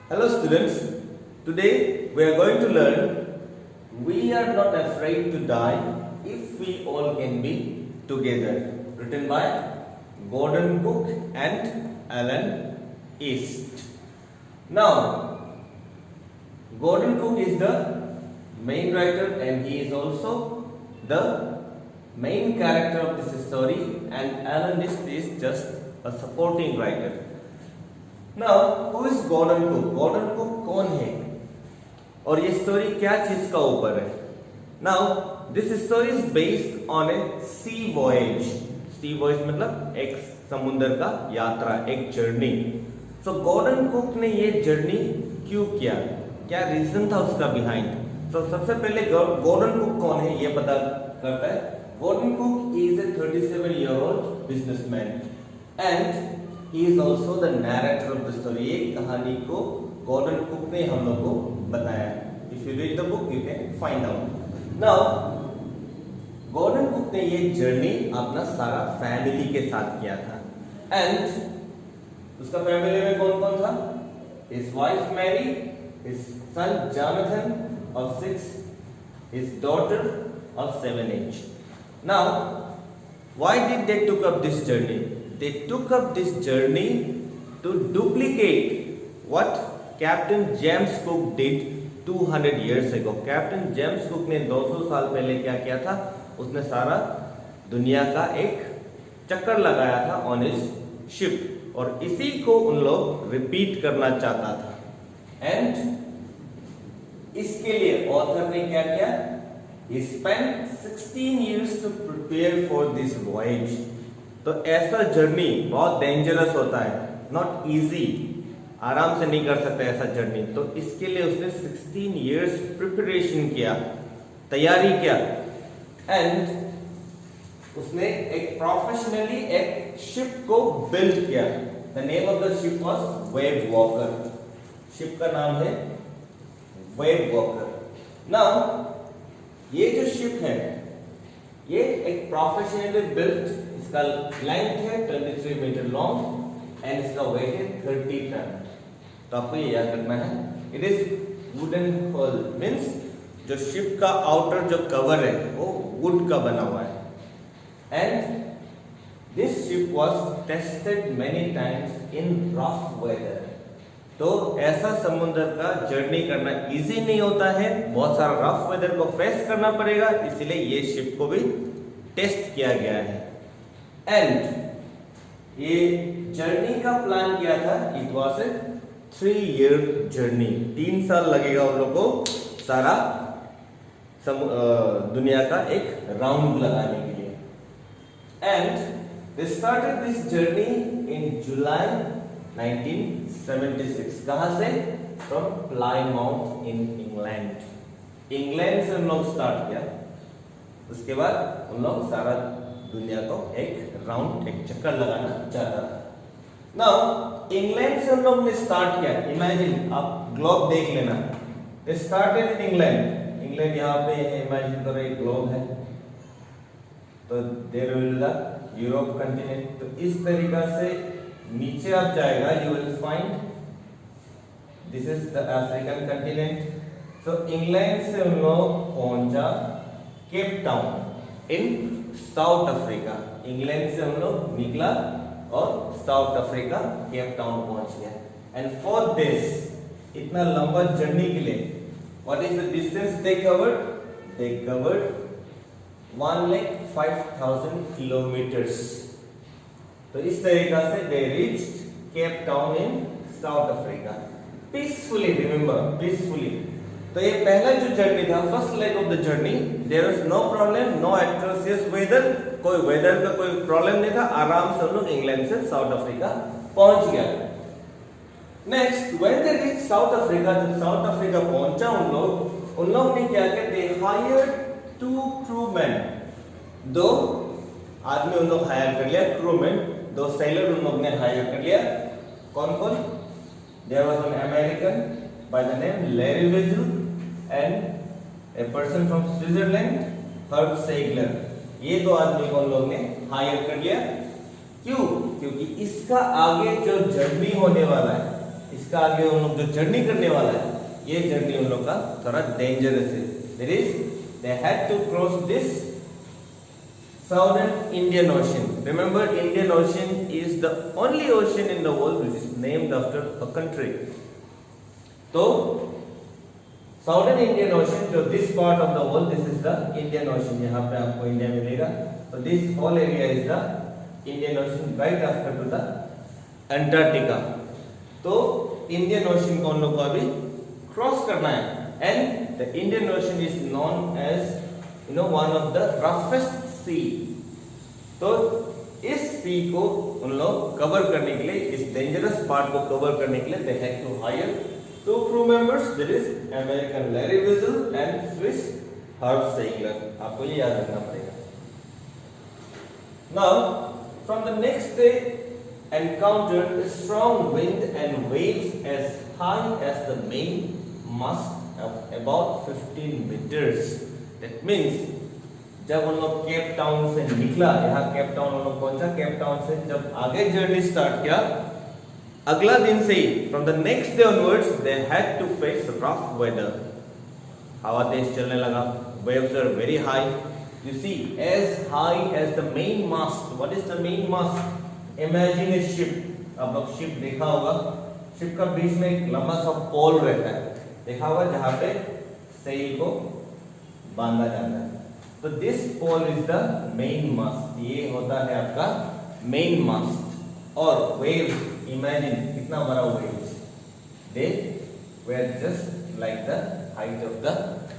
Hello students, today we are going to learn We are not afraid to die if we all can be together, written by Gordon Cook and Alan East. Now, Gordon Cook is the main writer and he is also the main character of this story, and Alan East is just a supporting writer. Now, who is Gordon Cook? Gordon Cook कौन है और ये story क्या चीज का ऊपर है? Now, this story is based on a sea voyage. Sea voyage मतलब एक समुद्र का यात्रा, एक जर्नी. So गॉर्डन कुक ने ये जर्नी क्यों किया? क्या रीजन था उसका बिहाइंड? So सबसे पहले गॉर्डन कुक कौन है ये पता करता है. Gordon Cook is a 37-year-old businessman and he is also the narrator of the story. ये कहानी को गॉर्डन कुक ने हम लोग को बताया. If you read the book, you can find out. Now, Gordon Cook ने ये जर्नी अपना सारा फैमिली के साथ किया था. एंड उसका फैमिली में कौन कौन था? His wife Mary, his son Jonathan of 6, his daughter of 7 age. Now, why did they took up this journey? They took up this journey to duplicate what Captain James Cook did 200 years ago. Captain James Cook ने 200 साल पहले क्या किया था? उसने सारा दुनिया का एक चक्कर लगाया था on his ship, और इसी को उन लोग रिपीट करना चाहता था. एंड इसके लिए ऑथर ने क्या किया? He spent 16 years to prepare for this voyage. तो ऐसा जर्नी बहुत डेंजरस होता है, नॉट इजी, आराम से नहीं कर सकते ऐसा जर्नी. तो इसके लिए उसने 16 इयर्स प्रिपरेशन किया, तैयारी किया. एंड उसने एक प्रोफेशनली एक शिप को बिल्ड किया. The name of the ship was wave walker. Ship का नाम है वेव वॉकर. नाउ ये जो शिप है ये एक प्रोफेशनली बिल्ट, इसका लेंथ है 23 मीटर लॉन्ग एंड इसका वेट है 30 टन. तो आपको ये याद रखना है. It is wooden hull, means जो शिप का आउटर जो कवर है वो वुड का बना हुआ है. And this ship was tested many times in rough weather. तो ऐसा समुद्र का जर्नी करना इजी नहीं होता है, बहुत सारा रफ वेदर को फेस करना पड़ेगा, इसलिए ये शिप को भी टेस्ट किया गया है. एंड ये जर्नी का प्लान किया था. It was a 3-year journey. 3 साल लगेगा उन लोग को सारा दुनिया का एक राउंड लगाने के लिए. And they started this journey in July 1976. कहां से? From Plymouth in England. England से उन लोग स्टार्ट किया. उसके बाद उन लोग सारा दुनिया को एक राउंड, एक चक्कर लगाना चाहता था. नाउ इंग्लैंड से उन लोग ने स्टार्ट किया. इमेजिन, आप ग्लोब देख लेना. They started in England. England यहाँ पे इमेजिन करो एक ग्लोब है, तो there will the Europe continent. तो इस तरीका से नीचे आप जाएगा, you will find this is the African continent. तो इंग्लैंड से उन लोग पहुंचा Cape Town in South Africa. England से हम लोग निकला और साउथ अफ्रीका केप टाउन पहुंच गया. एंड फॉर दिस, इतना लंबा जर्नी के लिए, what is the distance they covered? They covered 1,05,000 kilometres. तो इस तरीका से they reached Cape Town in South Africa peacefully. Remember, peacefully. तो ये पहला जो जर्नी था, first leg of the journey, there was no problem, no atrocious weather. कोई वेदर का कोई प्रॉब्लम नहीं था, आराम से हम लोग इंग्लैंड से साउथ अफ्रीका पहुंच गया. Next, when they reach south Africa, जब साउथ अफ्रीका पहुंचा उन लोग ने क्या किया? They hired 2 crewmen. 2 आदमी उन लोग हायर कर लिया, क्रूमैन. 2 सेलर उन लोग ने हायर कर लिया. कौन कौन? There was an American by the name Larry Weasel and a person from Switzerland, Herb Seigler. ये 2 आदमी को लोग ने हायर कर लिया. क्यों? क्योंकि इसका आगे जो जर्नी होने वाला है इसका आगे उन लोग जो जर्नी करने वाला है, ये जर्नी उन लोग का थोड़ा डेंजरस है। That is they had to cross this Southern Indian Ocean. Remember, Indian Ocean is the only ocean in the world which is named after a country. तो Southern Indian Ocean, जो this part of the world, this is the Indian Ocean. यहाँ पे आपको India मिलेगा. So this whole area is the Indian Ocean right after to the Antarctica. तो Indian Ocean को उन लोग को अभी क्रॉस करना है. And the Indian Ocean is known as one of the roughest सी. तो इस सी को उन लोग कवर करने के लिए, इस डेंजरस पार्ट को कवर करने के लिए they had to hire two crew members, that is American Larry Vigil and Swiss Herb Segler. आपको ये याद रखना पड़ेगा. Now from the next day encountered a strong wind and waves as high as the main mast of about 15 meters. That means जब उन लोग Cape Town से निकला, यहाँ केप टाउन उन लोग पहुंचा, केप टाउन से जब आगे जर्नी स्टार्ट किया, अगला दिन से ही from the next day onwards they had to face rough weather. हवा तेज चलने लगा, waves are very high. You see as high as the main mast. What is the main mast? Imagine a ship. आप लोग ship देखा होगा, ship का बीच में एक लंबा सा पोल रहता है, देखा होगा, जहां पे सेल को बांधा जाता है. तो this pole is the main mast. ये होता है आपका मेन मास्ट. और वेव्स, इमेजिन कितना बड़ा waves, they were just like the height of the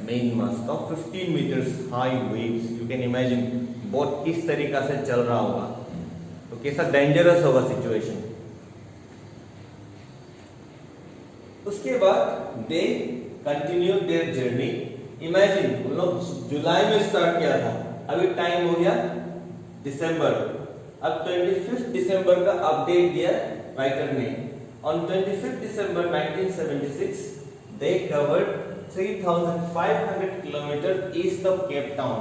main mast of 15 meters high waves. You can imagine boat किस तरीका से चल रहा होगा, तो कैसा डेंजरस होगा सिचुएशन. उसके बाद they continue their journey. Imagine उन लोग जुलाई में स्टार्ट किया था, अभी टाइम हो गया दिसंबर. अब 25 दिसंबर का अपडेट दिया राइटर ने. On 25 December 1976 they covered 3500 kilometre east of Cape Town.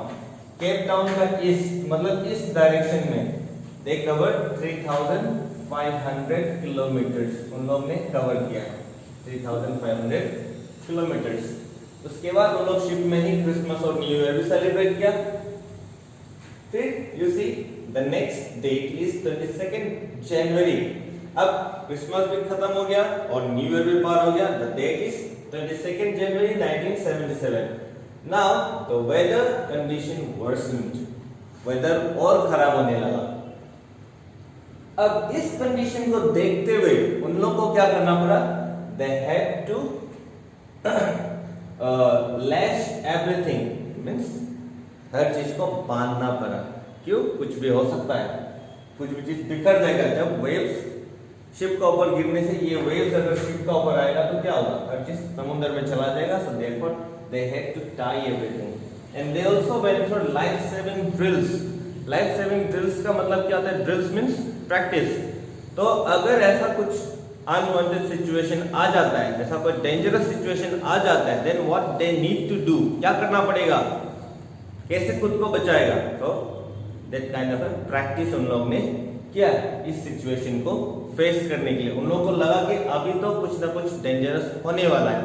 Cape Town का ईस्ट मतलब इस डायरेक्शन में दे कवर्ड 3500 किलोमीटर्स उन लोग ने कवर किया. 3500 किलोमीटर्स. उसके बाद उन लोग शिप में ही क्रिसमस और न्यू ईयर भी सेलिब्रेट किया. फिर you see the next date is 22 January. अब क्रिसमस भी खत्म हो गया और न्यू ईयर भी पार हो गया. The date is 22 January 1977. Now the weather condition worsened. Weather और खराब होने लगा. अब इस कंडीशन को देखते हुए उन लोग को क्या करना पड़ा? They had to lash everything. Means हर चीज को बांधना पड़ा. क्यों? कुछ भी हो सकता है, कुछ भी चीज बिखर जाएगा. जब वेव्स शिप का ऊपर गिरने से ये वेव्स अगर शिप का ऊपर आएगा तो क्या होगा? हर चीज समुद्र में चला जाएगा. So therefore they had to tie everything. And they also went for life saving drills. Life saving drills का मतलब क्या होता है? Drills means practice. तो अगर ऐसा कुछ अनवांटेड सिचुएशन आ जाता है, ऐसा कोई डेंजरस सिचुएशन आ जाता है, then what they need to do, क्या करना पड़ेगा, कैसे खुद को बचाएगा. तो दैट काइंड ऑफ प्रैक्टिस उन लोग ने किया इस सिचुएशन को फेस करने के लिए. उन लोगों को लगा कि अभी तो कुछ ना कुछ डेंजरस होने वाला है.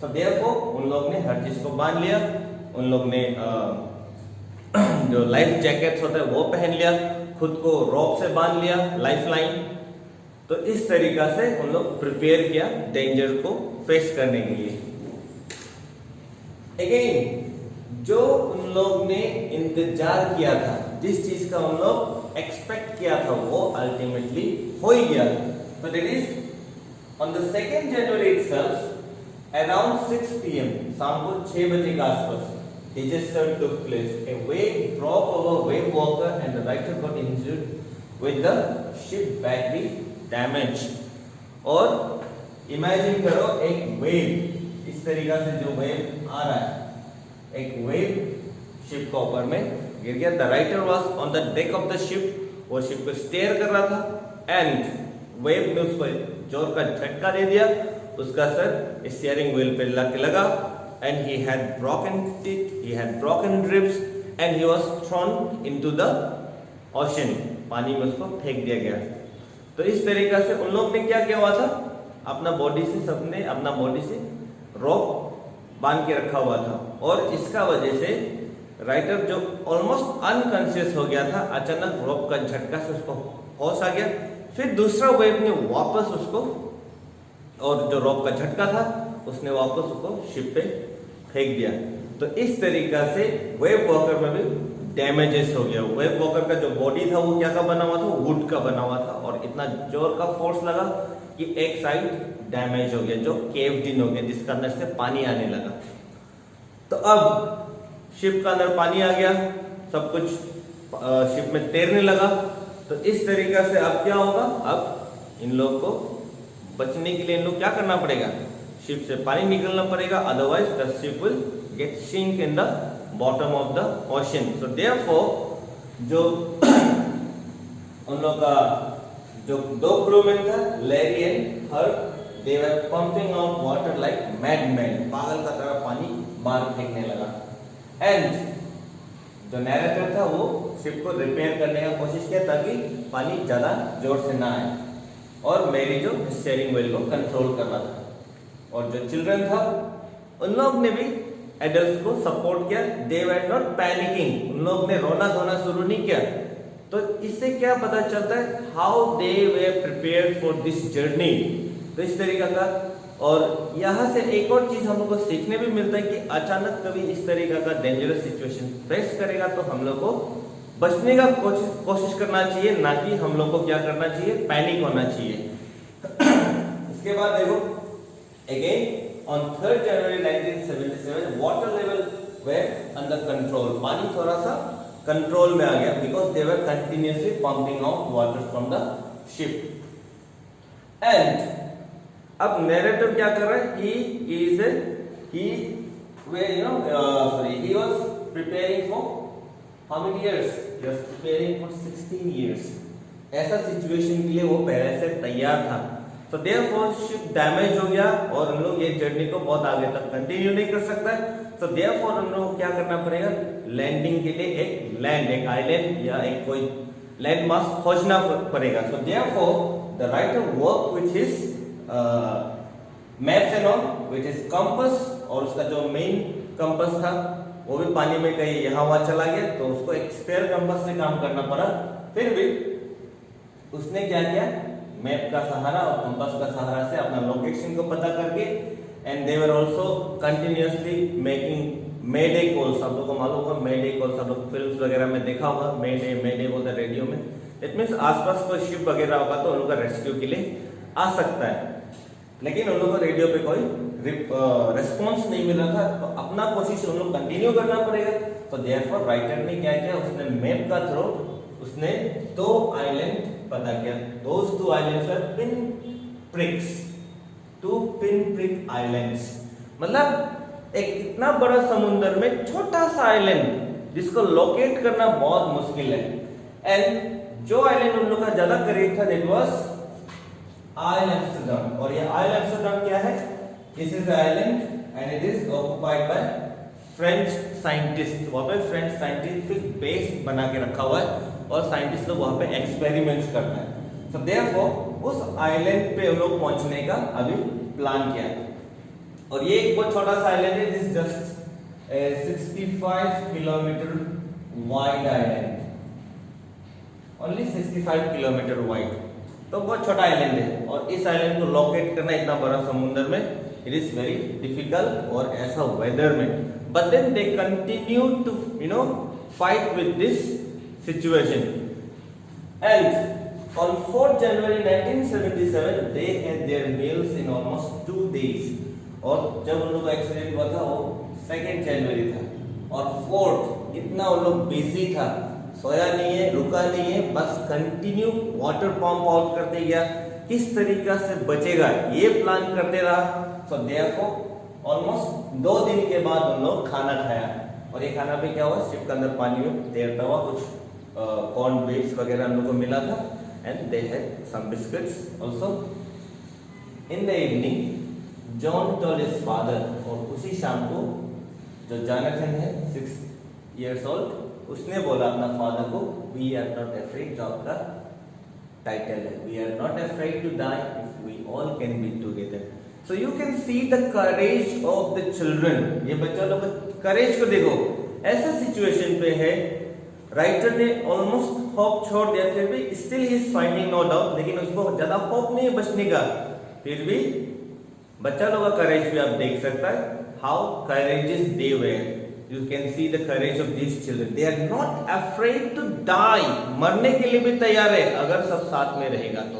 सो देयरफॉर उन लोग ने हर चीज को बांध लिया. उन लोग ने जो लाइफ जैकेट्स होते हैं वो पहन लिया, खुद को रॉप से बांध लिया, लाइफ लाइन. तो इस तरीका से उन लोग प्रिपेयर किया डेंजर को फेस करने के लिए. अगेन जो उन लोग ने इंतजार किया था, जिस चीज का उन लोग एक्सपेक्ट किया था, वो अल्टीमेटली हो ही गया. So that is on the 2nd January itself around 6 p.m. शाम को 6 बजे के आसपास disaster took place. A wave dropped over wave walker and the writer got injured with the ship battery damage. और इमेजिन करो एक वेव, इस तरीका से जो वेव आ रहा है, एक वेव शिप के ऊपर में गिर गया. The writer was on the deck of the ship. वो शिप को स्टेयर कर रहा था एंड वेव ने उसको जोर का झटका दे दिया. उसका सर स्टीयरिंग व्हील पे लगा and he had broken teeth, he had broken ribs and he was thrown into the ocean. पानी में उसको फेंक दिया गया. तो इस तरीका से उन लोग ने क्या किया हुआ था? अपना बॉडी से, सबने अपना बॉडी से रॉप बांध के रखा हुआ था और इसका वजह से राइटर जो ऑलमोस्ट अनकॉन्शियस हो गया था, अचानक रॉप का झटका से उसको होश आ गया। फिर दूसरा वेव ने वापस उसको, और जो रॉप का झटका था उसने वापस उसको शिप पे फेंक दिया। तो इस तरीका से वेव वॉकर में भी डैमेजेस हो गया। वेव वॉकर का जो बॉडी था वो क्या का बना हुआ था, वुड का बना हुआ था और इतना जोर का फोर्स लगा कि एक साइड डैमेज हो गया, जो केव्ड इन हो गया, जिसके अंदर से पानी आने लगा। तो अब शिप का अंदर पानी आ गया, सब कुछ शिप में तैरने लगा। तो इस तरीका से अब क्या होगा, अब इन लोग को बचने के लिए इन लोग क्या करना पड़ेगा, शिप से पानी निकलना पड़ेगा, otherwise the ship will get sink in the bottom of the ocean. So therefore जो उन लोग का जो दो क्रूमैन था, Larry and Herb, they were pumping out water like madman, पागल का तरह पानी बाहर फेंकने लगा। एंड जो नैरेटर था वो शिप को रिपेयर करने का कोशिश किया ताकि पानी ज्यादा जोर से ना आए, और मेरी जो स्टीयरिंग व्हील को कंट्रोल कर रहा था। और जो चिल्ड्रन था उन लोग ने भी एडल्ट्स को सपोर्ट किया, दे वर नॉट पैनिकिंग, उन लोग ने रोना धोना शुरू नहीं किया। तो इससे क्या पता चलता है, how they were prepared for this journey. तो इस तरीका का, और यहाँ से एक और चीज हम लोग को सीखने भी मिलता है कि अचानक कभी इस तरीका का डेंजरस सिचुएशन फेस करेगा तो हम लोग को बचने का कोशिश करना चाहिए, ना कि हम लोग को क्या करना चाहिए, पैनिक होना चाहिए। इसके बाद देखो, again on 3rd January 1977 water level were under control, पानी थोड़ा सा कंट्रोल में आ गया, because they were continuously pumping out water from the ship. And अब नैरेटर क्या कर रहा है, he was preparing for how many years? He was preparing for 16 years. ऐसा सिचुएशन के लिए वो पहले से तैयार था। तो देयरफॉर शिप डैमेज हो गया और हम लोग ये जर्नी को बहुत आगे तक कंटिन्यू नहीं कर सकता है। तो देयरफॉर हम लोग को क्या करना पड़ेगा, लैंडिंग के लिए एक आइलैंड या एक कोई लैंड मास खोजना पड़ेगा। So therefore the writer work with his maps and all, with his compass, और उसका जो मेन कंपास था वो भी पानी में कहीं यहाँ वहां चला गया, तो उसको एक स्पेयर कंपास से काम करना पड़ा। फिर भी उसने क्या किया, मैप का सहारा और कंपास का सहारा से अपना लोकेशन को पता करके, and they were also continuously making mayday calls. आप लोगों को मालूम होगा मेडे कॉल्स, आप लोग फिल्म्स वगैरह में देखा होगा, मेडे बोलते हैं रेडियो में। इट मींस आसपास कोई शिप वगैरह होगा तो उन लोग का रेस्क्यू के लिए आ सकता है, लेकिन उन लोगों को रेडियो पे कोई रेस्पॉन्स नहीं मिल रहा था। तो अपना कोशिश उन लोग कंटिन्यू करना पड़ेगा। तो देयरफॉर राइटर ने क्या किया, उसने मैप का थ्रू उसने 2 आइलैंड पता किया। Those 2 islands are pinpricks, 2 pinprick islands। मतलब एक इतना बड़ा समुद्र में छोटा सा आइलैंड जिसको लोकेट करना बहुत मुश्किल है। एंड जो आइलैंड उन लोग का ज्यादा करीब था, दैट वाज आइल एम्स्टर्डम। और ये आइल एम्स्टर्डम क्या है, this is island and it is occupied by French scientist. वहां पे फ्रेंच साइंटिफिक बेस बना के रखा हुआ है और साइंटिस्ट लोग वहां पे एक्सपेरिमेंट्स करते हैं। सो देयरफॉर उस आइलैंड पे उन लोग पहुंचने का अभी प्लान किया है। और ये एक बहुत छोटा सा आइलैंड है, this just 65 kilometre wide island, only 65 kilometre wide. तो बहुत छोटा आइलैंड है और इस आइलैंड को लोकेट करना इतना बड़ा समुद्र में, इट इज वेरी डिफिकल्ट, और ऐसा वेदर में। But then they continue to fight with this situation. And on 4th January 1977 they had their meals in almost 2 days. और जब उन लोग का एक्सीडेंट हुआ था वो 2nd जनवरी था, और 4th इतना उन लोग बिजी था, सोया नहीं है, रुका नहीं है, बस कंटिन्यू वाटर पंप आउट करते गया, किस तरीका से बचेगा ये प्लान करते रहा। सो देयरफॉर ऑलमोस्ट 2 दिन के बाद उन लोग खाना खाया, और ये खाना भी क्या हुआ, शिप के अंदर पानी में तैरता हुआ कुछ कॉर्न बेस वगैरह हम लोग को मिला था, and they had some biscuits also. In the evening John told his father, और उसी शाम को जो जोनाथन है 6 years old, उसने बोला अपना फादर को, वी आर नॉट अफ्रेड, जो आपका टाइटल है, we are not afraid to die if we all can be together. So you can see the courage of the children. ये बच्चा लोग courage को देखो, ऐसा सिचुएशन पे है, राइटर ने ऑलमोस्ट होप छोड़ दिया, फिर भी still he is finding no doubt, लेकिन उसको ज्यादा होप नहीं है बचने का, फिर भी बच्चा लोग का करेज भी आप देख सकता है, how courageous they were. You can see the courage of these children, they are not afraid to die, मरने के लिए भी तैयार है अगर सब साथ में रहेगा तो.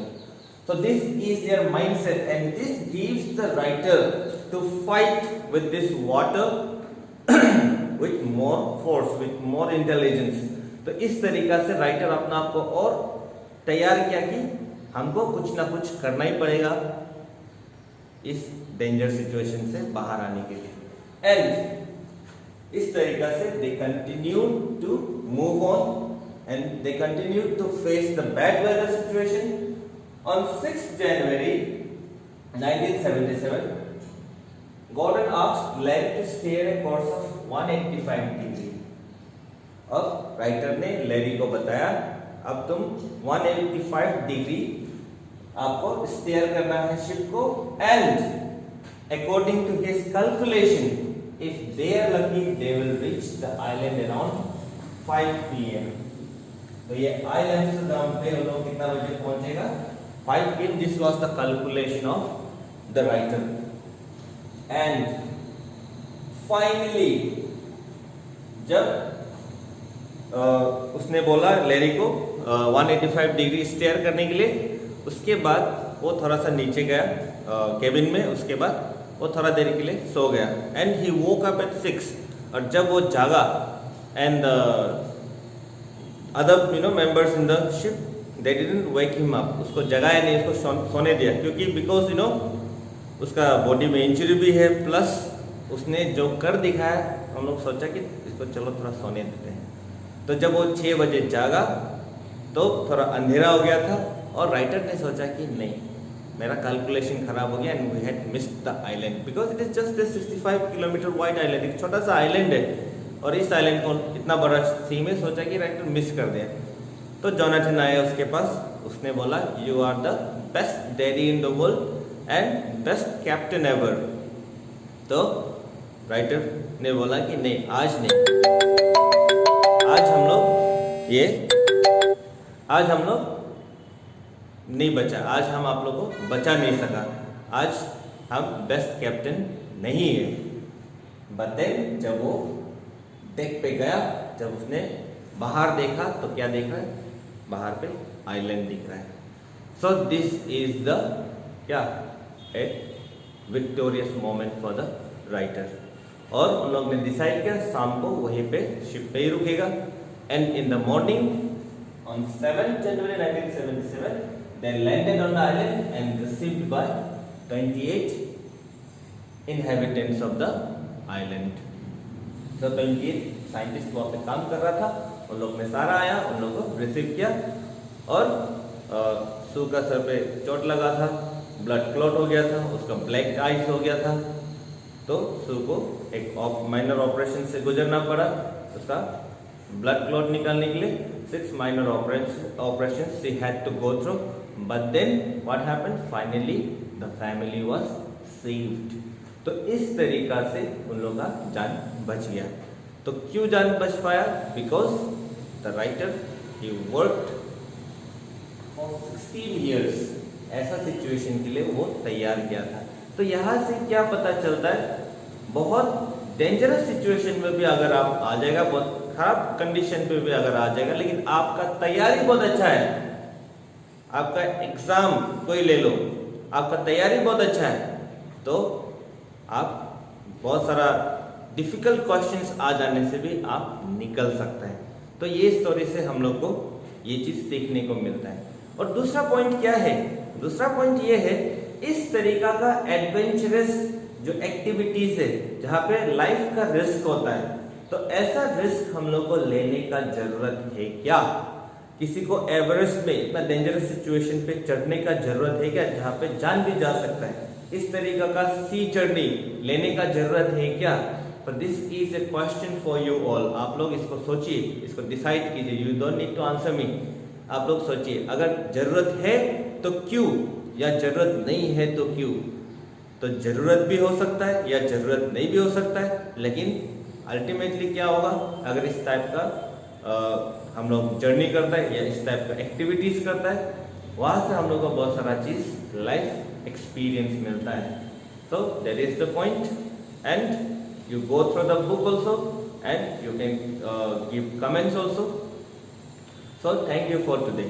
So this is their mindset, and this gives the writer to fight with this water with more force, with more intelligence. तो इस तरीका से राइटर अपना आपको और तैयार किया कि हमको कुछ ना कुछ करना ही पड़ेगा इस डेंजर सिचुएशन से बाहर आने के लिए. एंड इस तरीका से they continue to move on and they continue to face the bad weather situation. On 6th January 1977, Gordon asked Larry to steer a course of 185 degree. अब राइटर ने लैरी को बताया, अब तुम 185 डिग्री आपको स्टेयर करना है शिप को, and according to his calculation, if they are lucky they will reach the island around 5 PM. तो ये आइलैंड से डाउन पे वो लोग कितना बजे पहुंचेगा? 5 PM. This was the calculation of the writer. And finally, जब उसने बोला लैरी को 185 डिग्री स्टेयर करने के लिए, उसके बाद वो थोड़ा सा नीचे गया केबिन में, उसके बाद वो थोड़ा देर के लिए सो गया. And he woke up at 6, और जब वो जागा and other members in the ship they didn't wake him up, उसको जगाया नहीं, उसको सोने दिया, क्योंकि बिकॉज उसका बॉडी में इंजरी भी है, प्लस उसने जो कर दिखाया, हम लोग सोचा कि इसको चलो थोड़ा सोने देते हैं. तो जब वो 6 बजे जागा तो थोड़ा अंधेरा हो गया था, और राइटर ने सोचा कि नहीं, मेरा कैलकुलेशन खराब हो गया, and we had missed the island because it is just a 65 kilometre wide island, एक छोटा सा आइलैंड है, और इस आइलैंड को इतना बड़ा सी में सोचा कि राइटर मिस कर दिया. तो जोनाथन आया उसके पास, उसने बोला you are the best daddy in the world and best captain ever. तो राइटर ने बोला कि नहीं, आज नहीं, आज हम लोग नहीं बचा, आज हम आप लोग को बचा नहीं सका, आज हम बेस्ट कैप्टन नहीं है. बट देन जब वो डेक पे गया, जब उसने बाहर देखा तो क्या देखा है? बाहर पे आइलैंड दिख रहा है. सो दिस इज द क्या a victorious moment for the writer. और उन लोग ने डिसाइड किया शाम को वहीं पे शिप पे ही रुकेगा. And in the morning on 7th January 1977 they landed on the island and received by 28 inhabitants of the island. So 28 scientist वहाँ पे काम कर रहा था, उन लोग में सारा आया, उन लोगों को रिसीव किया. और सू का सर पे चोट लगा था, ब्लड क्लॉट हो गया था, उसका ब्लैक आइस हो गया था, तो सू को एक माइनर ऑपरेशन से गुजरना पड़ा. उसका ब्लड क्लॉट निकालने के लिए 6 minor operations she had to go through, but then what happened? Finally the family was saved. तो इस तरीका से उन लोगों का जान बच गया. तो क्यों जान बच पाया? Because the writer he worked for 16 years, ऐसा सिचुएशन के लिए वो तैयार किया था. तो यहाँ से क्या पता चलता है? बहुत डेंजरस सिचुएशन में भी अगर आप आ जाएगा, बहुत खराब कंडीशन पे भी अगर आ जाएगा, लेकिन आपका तैयारी बहुत अच्छा है, आपका एग्जाम कोई ले लो, आपका तैयारी बहुत अच्छा है, तो आप बहुत सारा डिफिकल्ट क्वेश्चंस आ जाने से भी आप निकल सकते हैं. तो ये स्टोरी से हम लोग को ये चीज सीखने को मिलता है. और दूसरा पॉइंट क्या है? दूसरा पॉइंट ये है, इस तरीका का एडवेंचरस जो एक्टिविटीज है जहाँ पे लाइफ का रिस्क होता है, तो ऐसा रिस्क हम लोग को लेने का जरूरत है क्या? किसी को एवरेस्ट में इतना डेंजरस सिचुएशन पे चढ़ने का जरूरत है क्या, जहाँ पे जान भी जा सकता है? इस तरीका का सी जर्नी लेने का जरूरत है क्या? But this is a question for you all. आप लोग इसको सोचिए, इसको डिसाइड कीजिए. You don't need to answer me. आप लोग सोचिए, अगर जरूरत है तो क्यों? या जरूरत नहीं है तो क्यों? तो जरूरत भी हो सकता है या जरूरत नहीं भी हो सकता है, लेकिन अल्टीमेटली क्या होगा, अगर इस टाइप का हम लोग जर्नी करता है या इस टाइप का एक्टिविटीज करता है, वहां से हम लोग को बहुत सारा चीज लाइफ एक्सपीरियंस मिलता है. So that is the point, and you go through the book also and you can give comments also. So thank you for today.